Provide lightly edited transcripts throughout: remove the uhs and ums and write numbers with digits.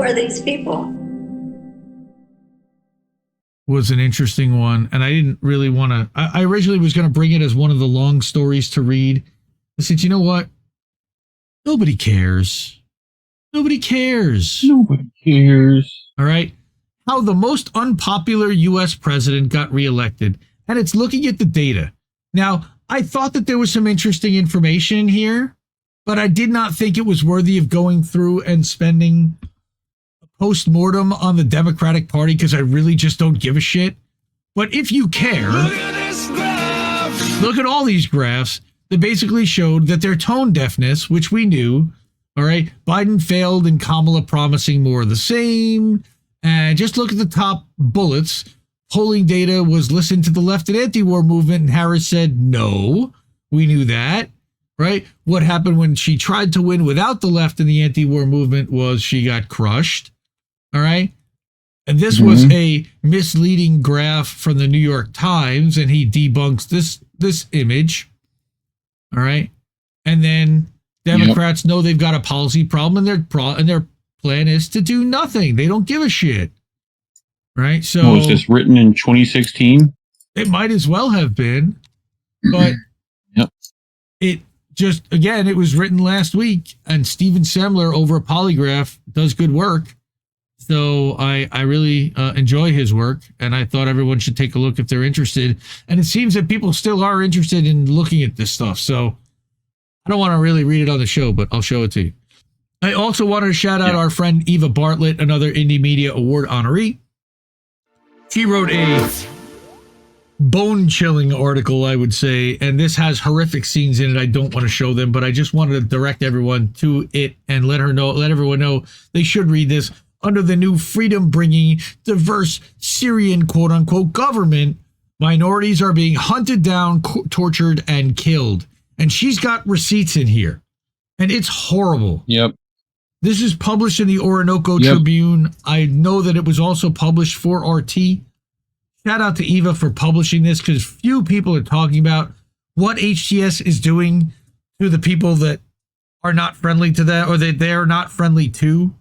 are these people? Was an interesting one, and I didn't really want to. I originally was going to bring it as one of the long stories to read. I said, you know what? Nobody cares. Nobody cares. Nobody cares. All right. How the most unpopular U.S. president got reelected, and it's looking at the data. Now, I thought that there was some interesting information here, but I did not think it was worthy of going through and spending post-mortem on the Democratic Party because I really just don't give a shit. But if you care, look at this graph. Look at all these graphs that basically showed that their tone deafness, which we knew, all right, Biden failed and Kamala promising more of the same. And just look at the top bullets. Polling data was listen to the left and anti-war movement, and Harris said no. We knew that, right? What happened when she tried to win without the left and the anti-war movement was she got crushed. All right. And this was a misleading graph from the New York Times, and he debunks this image. All right. And then Democrats know they've got a policy problem, and their plan is to do nothing. They don't give a shit. Right. So was this written in 2016? It might as well have been. But it just, again, it was written last week, and Stephen Semler over at Polygraph does good work. So I really enjoy his work, and I thought everyone should take a look if they're interested. And it seems that people still are interested in looking at this stuff. So I don't want to really read it on the show, but I'll show it to you. I also wanted to shout out our friend Eva Bartlett, another Indie Media Award honoree. She wrote a bone-chilling article, I would say, and this has horrific scenes in it. I don't want to show them, but I just wanted to direct everyone to it and let everyone know they should read this. Under the new freedom-bringing, diverse Syrian quote-unquote government, minorities are being hunted down, tortured, and killed. And she's got receipts in here. And it's horrible. Yep. This is published in the Orinoco Tribune. I know that it was also published for RT. Shout out to Eva for publishing this, because few people are talking about what HTS is doing to the people that are not friendly to that, or that they're not friendly to.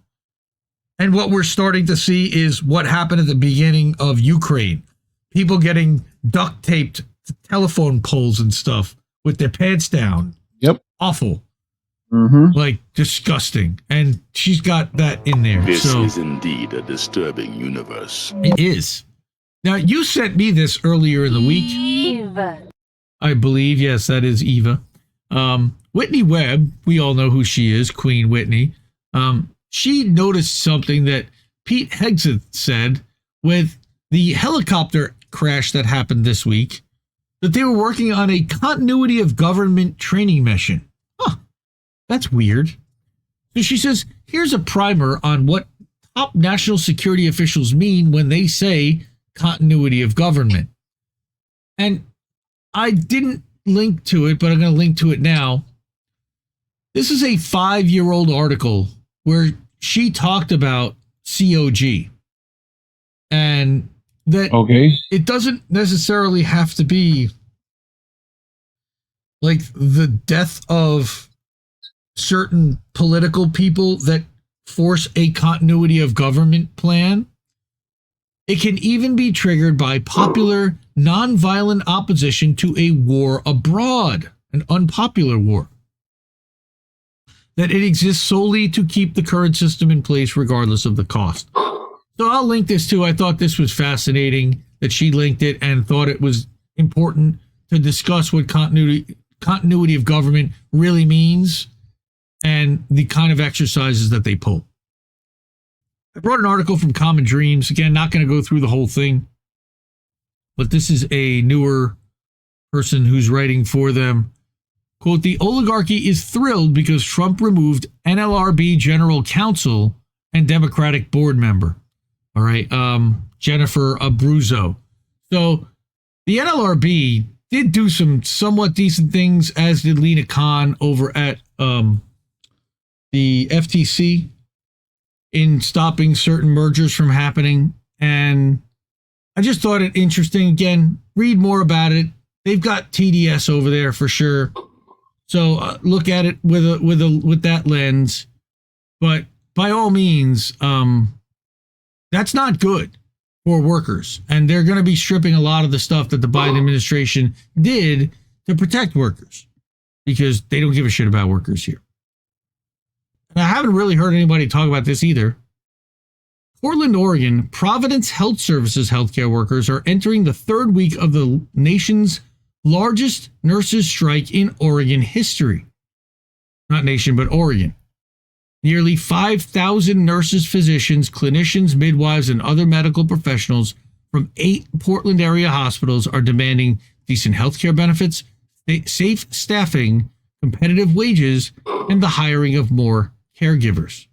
And what we're starting to see is what happened at the beginning of Ukraine. People getting duct taped to telephone poles and stuff with their pants down. Yep. Awful. Like, disgusting. And she's got that in there. This is indeed a disturbing universe. It is. Now, you sent me this earlier in the week. Eva. I believe. Yes, that is Eva. Whitney Webb, we all know who she is, Queen Whitney. She noticed something that Pete Hegseth said with the helicopter crash that happened this week, that they were working on a continuity of government training mission. Huh, that's weird. So she says, here's a primer on what top national security officials mean when they say continuity of government. And I didn't link to it, but I'm going to link to it now. This is a 5-year-old article where she talked about COG, and that it doesn't necessarily have to be like the death of certain political people that force a continuity of government plan. It can even be triggered by popular nonviolent opposition to a war abroad, an unpopular war. That it exists solely to keep the current system in place regardless of the cost. So I'll link this too. I thought this was fascinating that she linked it and thought it was important to discuss what continuity of government really means and the kind of exercises that they pull. I brought an article from Common Dreams. Again, not going to go through the whole thing, but this is a newer person who's writing for them. Quote, the oligarchy is thrilled because Trump removed NLRB general counsel and Democratic board member. All right. Jennifer Abruzzo. So the NLRB did do some somewhat decent things, as did Lena Khan over at the FTC in stopping certain mergers from happening. And I just thought it interesting. Again, read more about it. They've got TDS over there for sure. So look at it with that lens, but by all means, that's not good for workers. And they're going to be stripping a lot of the stuff that the Biden administration did to protect workers because they don't give a shit about workers here. And I haven't really heard anybody talk about this either. Portland, Oregon, Providence Health Services healthcare workers are entering the third week of the nation's largest nurses' strike in Oregon history. Not nation, but Oregon. Nearly 5,000 nurses, physicians, clinicians, midwives, and other medical professionals from 8 Portland area hospitals are demanding decent healthcare benefits, safe staffing, competitive wages, and the hiring of more caregivers.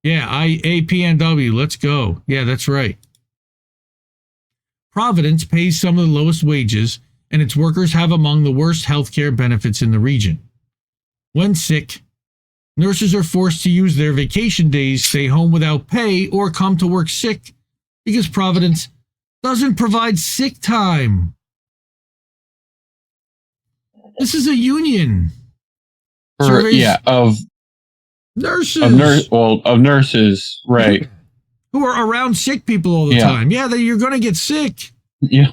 Yeah, APNW, let's go. Yeah, that's right. Providence pays some of the lowest wages, and its workers have among the worst healthcare benefits in the region. When sick, nurses are forced to use their vacation days, stay home without pay, or come to work sick because Providence doesn't provide sick time. This is a union. Of nurses. Of nurses, right. Who are around sick people all the time. Yeah, you're going to get sick. Yeah.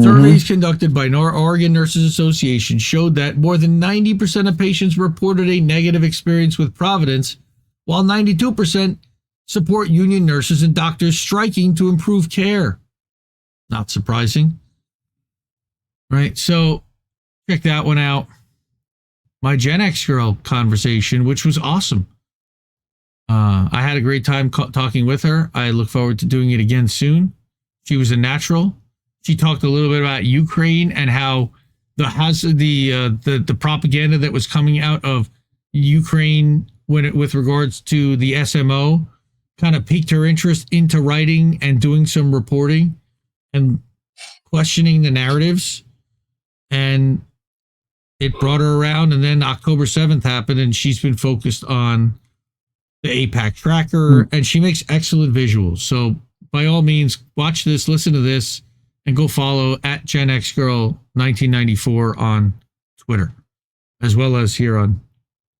Surveys conducted by Oregon Nurses Association showed that more than 90% of patients reported a negative experience with Providence, while 92% support union nurses and doctors striking to improve care. Not surprising. Right, so check that one out. My Gen X girl conversation, which was awesome. I had a great time talking with her. I look forward to doing it again soon. She was a natural. She talked a little bit about Ukraine and how the propaganda that was coming out of Ukraine with regards to the SMO kind of piqued her interest into writing and doing some reporting and questioning the narratives. And it brought her around. And then October 7th happened, and she's been focused on the APAC tracker, and she makes excellent visuals. So by all means, watch this, listen to this, and go follow at Gen X Girl 1994 on Twitter, as well as here on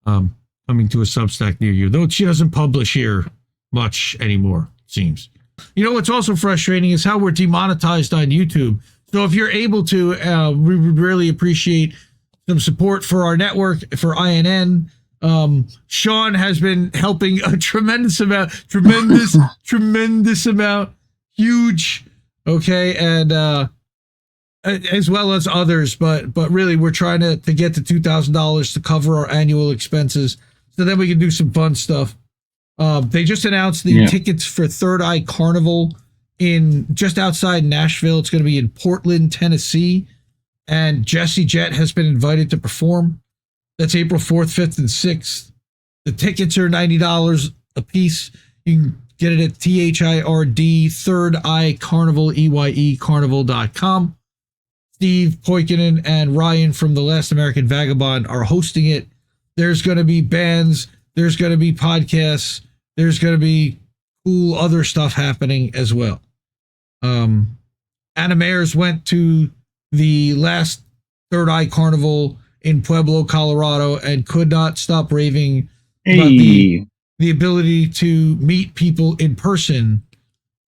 coming to a Substack near you. Though she doesn't publish here much anymore, it seems. You know what's also frustrating is how we're demonetized on YouTube. So if you're able to, we would really appreciate some support for our network, for INN. Sean has been helping a tremendous amount, huge. Okay, and as well as others, but really we're trying to get to $2,000 to cover our annual expenses, so then we can do some fun stuff. They just announced the tickets for Third Eye Carnival in just outside Nashville. It's going to be in Portland, Tennessee, and Jesse Jett has been invited to perform. That's April 4th, 5th, and 6th. The tickets are $90 a piece. You can get it at THIRD, Third Eye Carnival, EYE Carnival.com. Steve Poikinen and Ryan from The Last American Vagabond are hosting it. There's going to be bands. There's going to be podcasts. There's going to be cool other stuff happening as well. Anna Mayers went to the last Third Eye Carnival in Pueblo, Colorado, and could not stop raving about the ability to meet people in person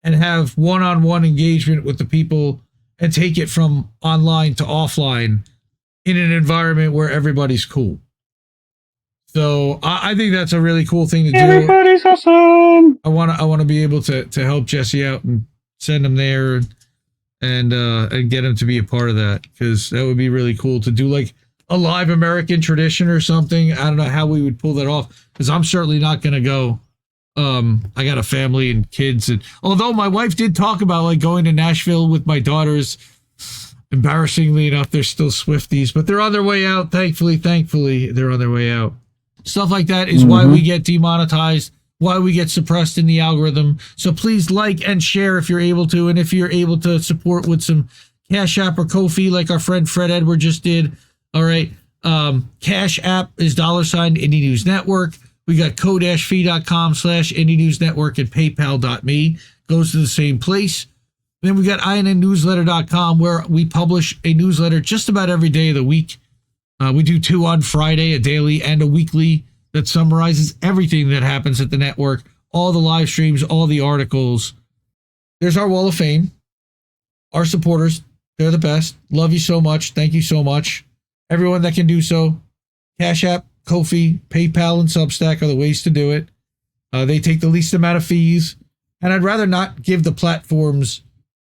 and have one-on-one engagement with the people and take it from online to offline in an environment where everybody's cool. So I think that's a really cool thing to do. Everybody's awesome. I want to be able to help Jesse out and send him there and get him to be a part of that, because that would be really cool to do, like a live American tradition or something. I don't know how we would pull that off, because I'm certainly not going to go. I got a family and kids, and although my wife did talk about like going to Nashville with my daughters, embarrassingly enough, they're still Swifties, but they're on their way out. Thankfully, they're on their way out. Stuff like that is why we get demonetized, why we get suppressed in the algorithm. So please like and share if you're able to, and if you're able to support with some Cash App or Ko-fi like our friend Fred Edward just did. All right. Cash App is $, Indie News Network. We got ko-fi.com/Indie News Network and paypal.me. Goes to the same place. Then we got INNnewsletter.com, where we publish a newsletter just about every day of the week. We do 2 on Friday, a daily and a weekly. that summarizes everything that happens at the network, all the live streams, all the articles. There's our wall of fame. Our supporters, they're the best. Love you so much. Thank you so much. Everyone that can do so. Cash App, Ko-fi, PayPal, and Substack are the ways to do it. They take the least amount of fees. And I'd rather not give the platforms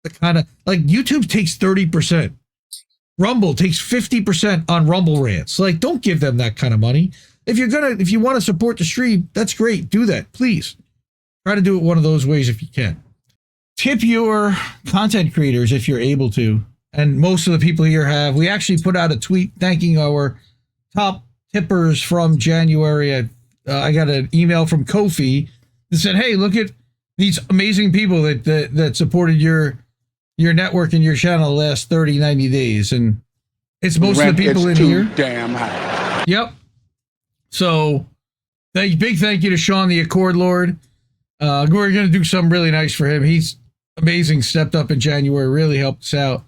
the kind of, like, YouTube takes 30%. Rumble takes 50% on Rumble rants. Like, don't give them that kind of money. If you want to support the stream, that's great. Do that, please. Try to do it one of those ways if you can. Tip your content creators if you're able to. And most of the people here have. We actually put out a tweet thanking our top tippers from January. I got an email from Ko-fi that said, hey, look at these amazing people that supported your network and your channel the last 30, 90 days. And it's most of the people in here. Damn high. Yep. So big thank you to Sean, the Accord Lord. We're going to do something really nice for him. He's amazing. Stepped up in January, really helped us out.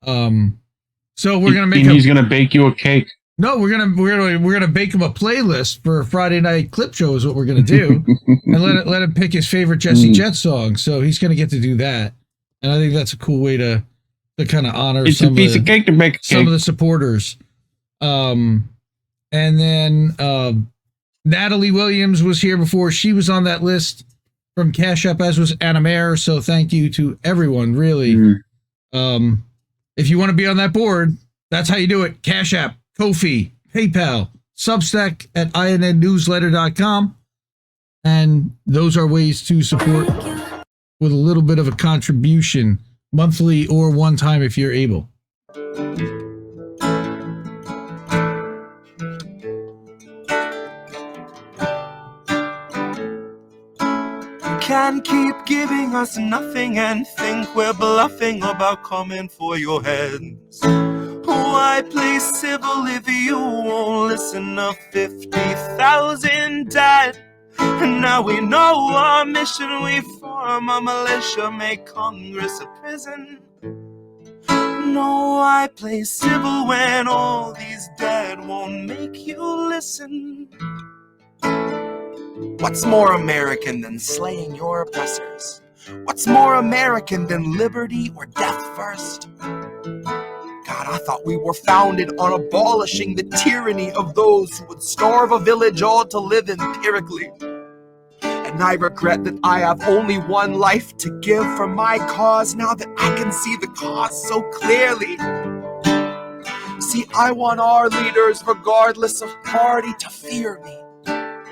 So we're going to make he's going to bake you a cake. No, we're gonna bake him a playlist for a Friday night clip show is what we're gonna do, and let him pick his favorite Jesse Jet song. So he's gonna get to do that, and I think that's a cool way to kind of honor It's a piece of cake to make some of the supporters. And then Natalie Williams was here before. She was on that list from Cash App, as was Anna Mayer. So thank you to everyone, really. If you want to be on that board, that's how you do it. Cash App, Ko-fi, PayPal, Substack at innnewsletter.com. And those are ways to support with a little bit of a contribution, monthly or one time if you're able. Can keep giving us nothing and think we're bluffing about coming for your heads. Why play civil if you won't listen to 50,000 dead? And now we know our mission, we form a militia, make Congress a prison. No, why play civil when all these dead won't make you listen? What's more American than slaying your oppressors? What's more American than liberty or death first? God, I thought we were founded on abolishing the tyranny of those who would starve a village all to live empirically. And I regret that I have only one life to give for my cause now that I can see the cause so clearly. See, I want our leaders, regardless of party, to fear me.